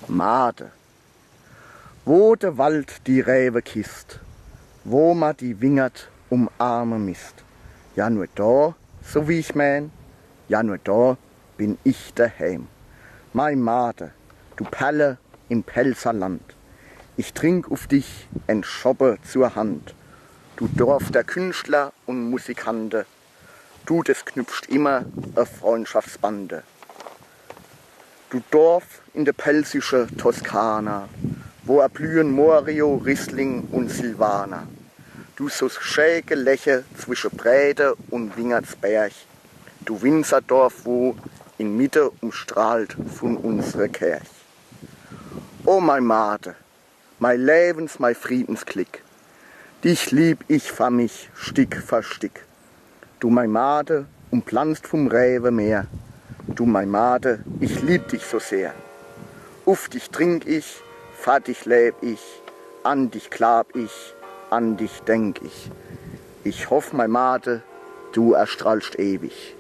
Made. Wo der Wald die Rewe kisst, wo ma die Wingert umarme misst. Ja nur da, so wie ich mein, ja nur da bin ich daheim. Mein Made, du Perle im Pelzerland, ich trink auf dich en Schoppe zur Hand. Du Dorf der Künstler und Musikante, du des knüpfst immer a Freundschaftsbande. Du Dorf in der pelzische Toskana, wo erblühen Morio, Riesling und Silvaner. Du so schäge Läche zwischen Bräde und Wingertsberg, du Winzerdorf, wo in Mitte umstrahlt von unserer Kirch. O mein Made, mein Lebens, mein Friedensklick, dich lieb ich für mich Stick für Stick. Du mein Made, umpflanzt vom Rewe Meer, du mein Made, ich lieb dich so sehr. Auf dich trink ich, für dich leb ich, an dich glaub ich, an dich denk ich. Ich hoff, mein Made, du erstrahlst ewig.